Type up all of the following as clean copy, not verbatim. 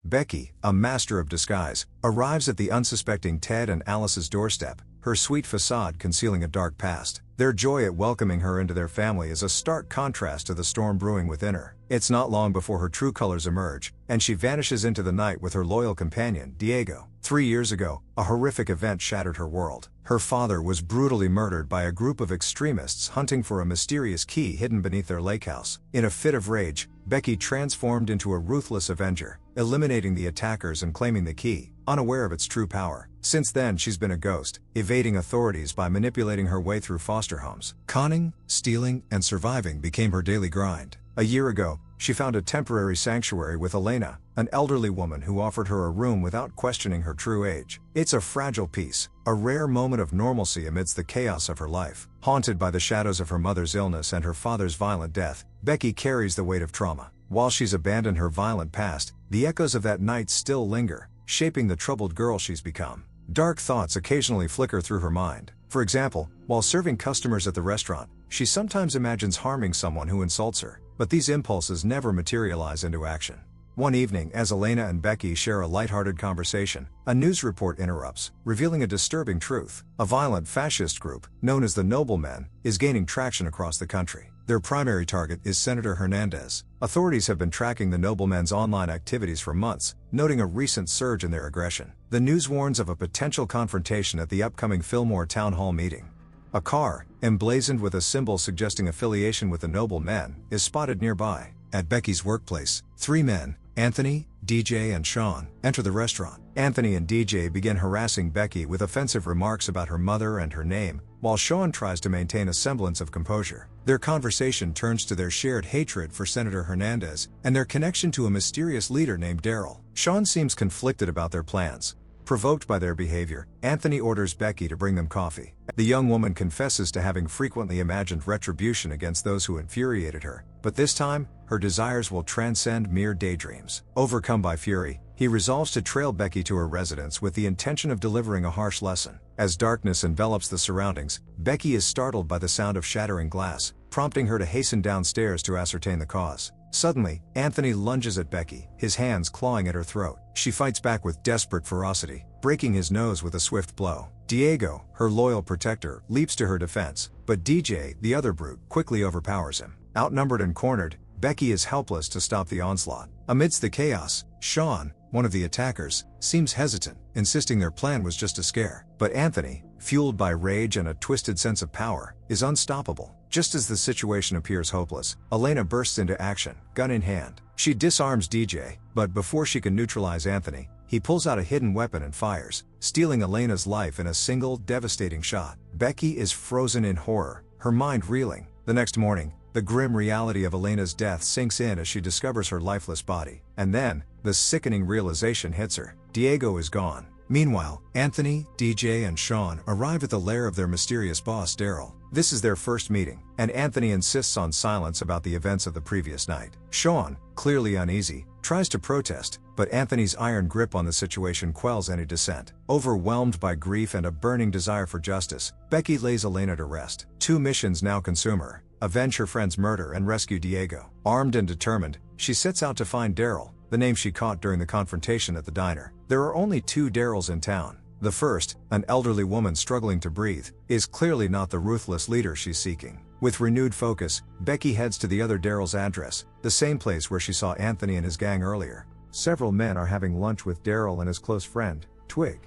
Becky, a master of disguise, arrives at the unsuspecting Ted and Alice's doorstep, her sweet facade concealing a dark past. Their joy at welcoming her into their family is a stark contrast to the storm brewing within her. It's not long before her true colors emerge, and she vanishes into the night with her loyal companion, Diego. 3 years ago, a horrific event shattered her world. Her father was brutally murdered by a group of extremists hunting for a mysterious key hidden beneath their lake house. In a fit of rage, Becky transformed into a ruthless avenger, eliminating the attackers and claiming the key, unaware of its true power. Since then, she's been a ghost, evading authorities by manipulating her way through foster homes. Conning, stealing, and surviving became her daily grind. A year ago, she found a temporary sanctuary with Elena, an elderly woman who offered her a room without questioning her true age. It's a fragile peace, a rare moment of normalcy amidst the chaos of her life. Haunted by the shadows of her mother's illness and her father's violent death, Becky carries the weight of trauma. While she's abandoned her violent past, the echoes of that night still linger, shaping the troubled girl she's become. Dark thoughts occasionally flicker through her mind. For example, while serving customers at the restaurant, she sometimes imagines harming someone who insults her, but these impulses never materialize into action. One evening, as Elena and Becky share a lighthearted conversation, a news report interrupts, revealing a disturbing truth. A violent fascist group, known as the Noblemen, is gaining traction across the country. Their primary target is Senator Hernandez. Authorities have been tracking the Noblemen's online activities for months, noting a recent surge in their aggression. The news warns of a potential confrontation at the upcoming Fillmore Town Hall meeting. A car, emblazoned with a symbol suggesting affiliation with the Noblemen, is spotted nearby. At Becky's workplace, 3 men, Anthony, DJ and Sean, enter the restaurant. Anthony and DJ begin harassing Becky with offensive remarks about her mother and her name, while Sean tries to maintain a semblance of composure. Their conversation turns to their shared hatred for Senator Hernandez and their connection to a mysterious leader named Daryl. Sean seems conflicted about their plans. Provoked by their behavior, Anthony orders Becky to bring them coffee. The young woman confesses to having frequently imagined retribution against those who infuriated her, but this time, her desires will transcend mere daydreams. Overcome by fury, he resolves to trail Becky to her residence with the intention of delivering a harsh lesson. As darkness envelops the surroundings, Becky is startled by the sound of shattering glass, prompting her to hasten downstairs to ascertain the cause. Suddenly, Anthony lunges at Becky, his hands clawing at her throat. She fights back with desperate ferocity, breaking his nose with a swift blow. Diego, her loyal protector, leaps to her defense, but DJ, the other brute, quickly overpowers him. Outnumbered and cornered, Becky is helpless to stop the onslaught. Amidst the chaos, Sean, one of the attackers, seems hesitant, insisting their plan was just a scare. But Anthony, fueled by rage and a twisted sense of power, is unstoppable. Just as the situation appears hopeless, Elena bursts into action, gun in hand. She disarms DJ, but before she can neutralize Anthony, he pulls out a hidden weapon and fires, stealing Elena's life in a single, devastating shot. Becky is frozen in horror, her mind reeling. The next morning, the grim reality of Elena's death sinks in as she discovers her lifeless body. And then, the sickening realization hits her. Diego is gone. Meanwhile, Anthony, DJ and Sean arrive at the lair of their mysterious boss Daryl. This is their first meeting, and Anthony insists on silence about the events of the previous night. Sean, clearly uneasy, tries to protest, but Anthony's iron grip on the situation quells any dissent. Overwhelmed by grief and a burning desire for justice, Becky lays Elena to rest. 2 missions now consume her: avenge her friend's murder and rescue Diego. Armed and determined, she sets out to find Daryl, the name she caught during the confrontation at the diner. There are only 2 Daryls in town. The first, an elderly woman struggling to breathe, is clearly not the ruthless leader she's seeking. With renewed focus, Becky heads to the other Daryl's address, the same place where she saw Anthony and his gang earlier. Several men are having lunch with Daryl and his close friend, Twig.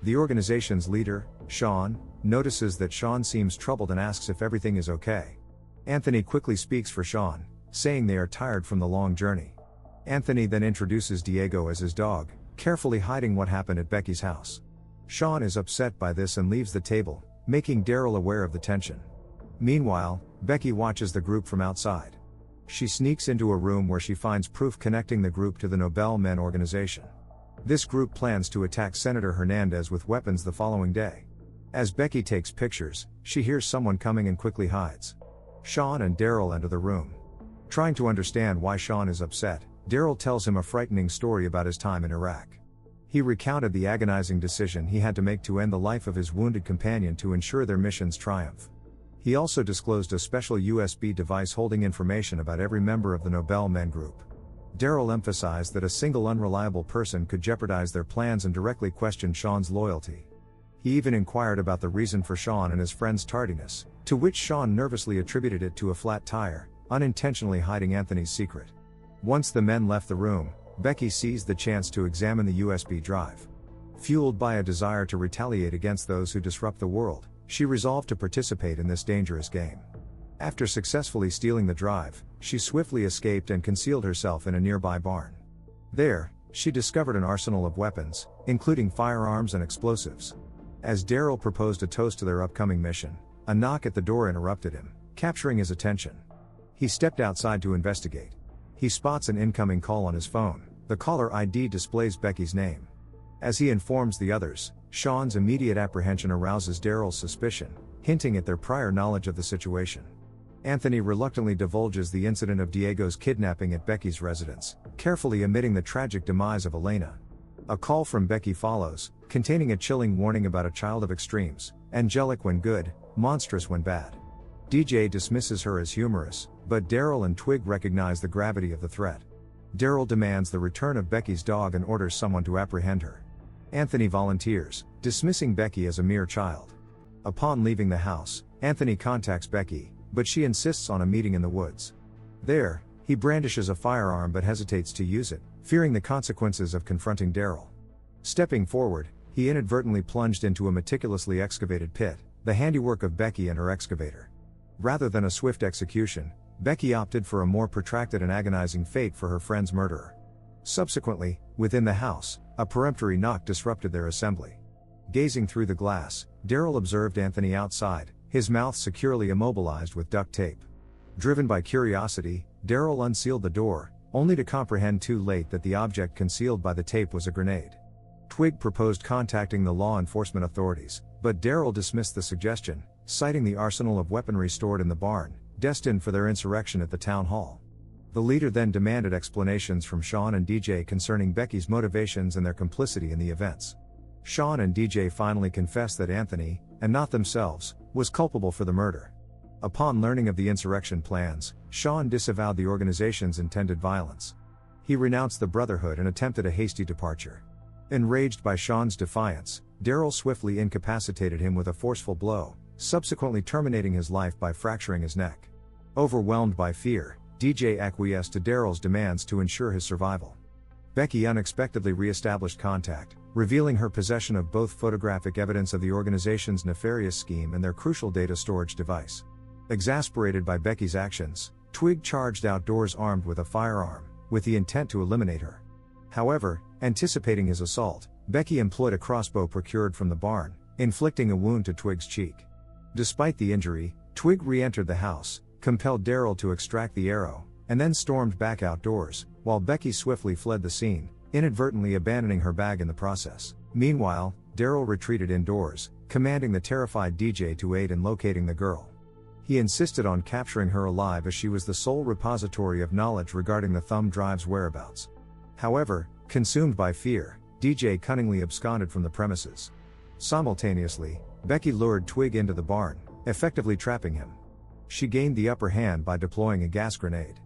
The organization's leader, Sean, notices that Sean seems troubled and asks if everything is okay. Anthony quickly speaks for Sean, saying they are tired from the long journey. Anthony then introduces Diego as his dog, carefully hiding what happened at Becky's house. Sean is upset by this and leaves the table, making Daryl aware of the tension. Meanwhile, Becky watches the group from outside. She sneaks into a room where she finds proof connecting the group to the Noblemen organization. This group plans to attack Senator Hernandez with weapons the following day. As Becky takes pictures, she hears someone coming and quickly hides. Sean and Daryl enter the room. Trying to understand why Sean is upset, Daryl tells him a frightening story about his time in Iraq. He recounted the agonizing decision he had to make to end the life of his wounded companion to ensure their mission's triumph. He also disclosed a special USB device holding information about every member of the Noblemen group. Daryl emphasized that a single unreliable person could jeopardize their plans and directly questioned Sean's loyalty. He even inquired about the reason for Sean and his friend's tardiness, to which Sean nervously attributed it to a flat tire, unintentionally hiding Anthony's secret. Once the men left the room, Becky seized the chance to examine the USB drive. Fueled by a desire to retaliate against those who disrupt the world, she resolved to participate in this dangerous game. After successfully stealing the drive, she swiftly escaped and concealed herself in a nearby barn. There, she discovered an arsenal of weapons, including firearms and explosives. As Daryl proposed a toast to their upcoming mission, a knock at the door interrupted him, capturing his attention. He stepped outside to investigate. He spots an incoming call on his phone. The caller ID displays Becky's name. As he informs the others, Sean's immediate apprehension arouses Daryl's suspicion, hinting at their prior knowledge of the situation. Anthony reluctantly divulges the incident of Diego's kidnapping at Becky's residence, carefully omitting the tragic demise of Elena. A call from Becky follows, containing a chilling warning about a child of extremes, angelic when good, monstrous when bad. DJ dismisses her as humorous, but Daryl and Twig recognize the gravity of the threat. Daryl demands the return of Becky's dog and orders someone to apprehend her. Anthony volunteers, dismissing Becky as a mere child. Upon leaving the house, Anthony contacts Becky, but she insists on a meeting in the woods. There, he brandishes a firearm but hesitates to use it, fearing the consequences of confronting Daryl. Stepping forward, he inadvertently plunged into a meticulously excavated pit, the handiwork of Becky and her excavator. Rather than a swift execution, Becky opted for a more protracted and agonizing fate for her friend's murderer. Subsequently, within the house, a peremptory knock disrupted their assembly. Gazing through the glass, Daryl observed Anthony outside, his mouth securely immobilized with duct tape. Driven by curiosity, Daryl unsealed the door, only to comprehend too late that the object concealed by the tape was a grenade. Twig proposed contacting the law enforcement authorities, but Daryl dismissed the suggestion, citing the arsenal of weaponry stored in the barn, destined for their insurrection at the town hall. The leader then demanded explanations from Sean and DJ concerning Becky's motivations and their complicity in the events. Sean and DJ finally confessed that Anthony, and not themselves, was culpable for the murder. Upon learning of the insurrection plans, Sean disavowed the organization's intended violence. He renounced the Brotherhood and attempted a hasty departure. Enraged by Sean's defiance, Daryl swiftly incapacitated him with a forceful blow, subsequently terminating his life by fracturing his neck. Overwhelmed by fear, DJ acquiesced to Daryl's demands to ensure his survival. Becky unexpectedly re-established contact, revealing her possession of both photographic evidence of the organization's nefarious scheme and their crucial data storage device. Exasperated by Becky's actions, Twig charged outdoors armed with a firearm, with the intent to eliminate her. However, anticipating his assault, Becky employed a crossbow procured from the barn, inflicting a wound to Twig's cheek. Despite the injury, Twig re-entered the house, compelled Daryl to extract the arrow, and then stormed back outdoors, while Becky swiftly fled the scene, inadvertently abandoning her bag in the process. Meanwhile, Daryl retreated indoors, commanding the terrified DJ to aid in locating the girl. He insisted on capturing her alive as she was the sole repository of knowledge regarding the thumb drive's whereabouts. However, consumed by fear, DJ cunningly absconded from the premises. Simultaneously, Becky lured Twig into the barn, effectively trapping him. She gained the upper hand by deploying a gas grenade.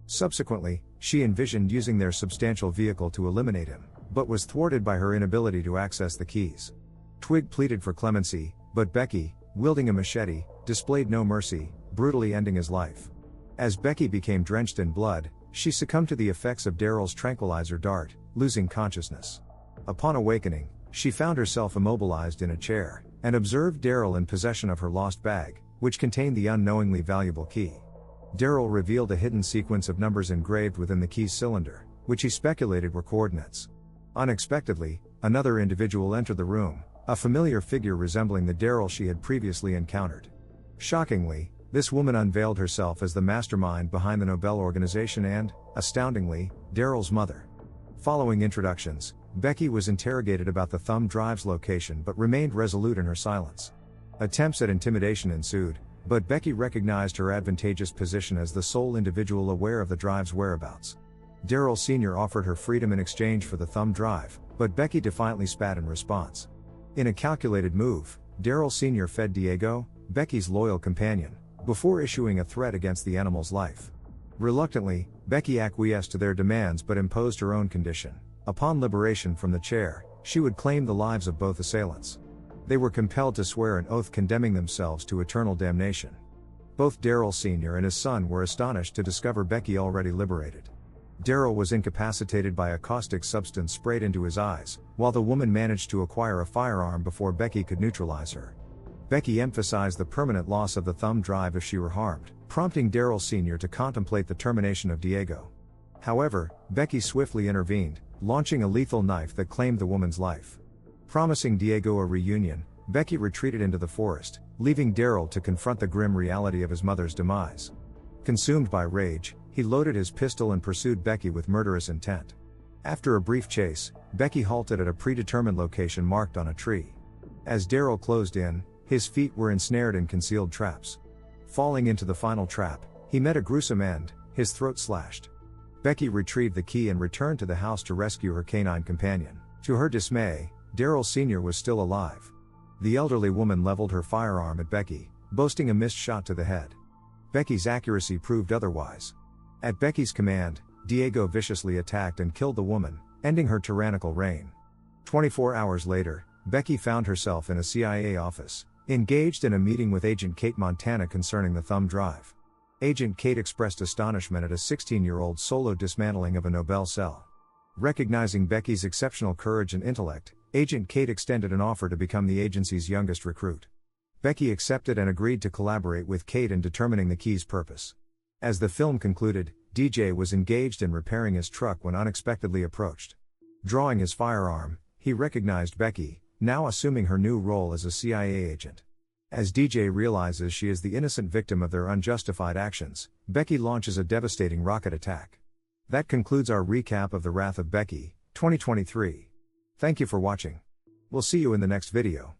Subsequently, she envisioned using their substantial vehicle to eliminate him, but was thwarted by her inability to access the keys. Twig pleaded for clemency, but Becky, wielding a machete, displayed no mercy, brutally ending his life. As Becky became drenched in blood, she succumbed to the effects of Daryl's tranquilizer dart, losing consciousness. Upon awakening, she found herself immobilized in a chair, and observed Daryl in possession of her lost bag, which contained the unknowingly valuable key. Daryl revealed a hidden sequence of numbers engraved within the key's cylinder, which he speculated were coordinates. Unexpectedly, another individual entered the room, a familiar figure resembling the Daryl she had previously encountered. Shockingly, this woman unveiled herself as the mastermind behind the Nobel organization and, astoundingly, Daryl's mother. Following introductions, Becky was interrogated about the thumb drive's location but remained resolute in her silence. Attempts at intimidation ensued, but Becky recognized her advantageous position as the sole individual aware of the drive's whereabouts. Daryl Sr. offered her freedom in exchange for the thumb drive, but Becky defiantly spat in response. In a calculated move, Daryl Sr. fed Diego, Becky's loyal companion, before issuing a threat against the animal's life. Reluctantly, Becky acquiesced to their demands but imposed her own condition. Upon liberation from the chair, she would claim the lives of both assailants. They were compelled to swear an oath condemning themselves to eternal damnation. Both Daryl Sr. and his son were astonished to discover Becky already liberated. Daryl was incapacitated by a caustic substance sprayed into his eyes, while the woman managed to acquire a firearm before Becky could neutralize her. Becky emphasized the permanent loss of the thumb drive if she were harmed, prompting Daryl Sr. to contemplate the termination of Diego. However, Becky swiftly intervened, launching a lethal knife that claimed the woman's life. Promising Diego a reunion, Becky retreated into the forest, leaving Daryl to confront the grim reality of his mother's demise. Consumed by rage, he loaded his pistol and pursued Becky with murderous intent. After a brief chase, Becky halted at a predetermined location marked on a tree. As Daryl closed in, his feet were ensnared in concealed traps. Falling into the final trap, he met a gruesome end, his throat slashed. Becky retrieved the key and returned to the house to rescue her canine companion. To her dismay, Daryl Sr. was still alive. The elderly woman leveled her firearm at Becky, boasting a missed shot to the head. Becky's accuracy proved otherwise. At Becky's command, Diego viciously attacked and killed the woman, ending her tyrannical reign. 24 hours later, Becky found herself in a CIA office, engaged in a meeting with Agent Kate Montana concerning the thumb drive. Agent Kate expressed astonishment at a 16-year-old solo dismantling of a Nobel cell. Recognizing Becky's exceptional courage and intellect, Agent Kate extended an offer to become the agency's youngest recruit. Becky accepted and agreed to collaborate with Kate in determining the key's purpose. As the film concluded, DJ was engaged in repairing his truck when unexpectedly approached. Drawing his firearm, he recognized Becky, now assuming her new role as a CIA agent. As DJ realizes she is the innocent victim of their unjustified actions, Becky launches a devastating rocket attack. That concludes our recap of The Wrath of Becky, 2023. Thank you for watching. We'll see you in the next video.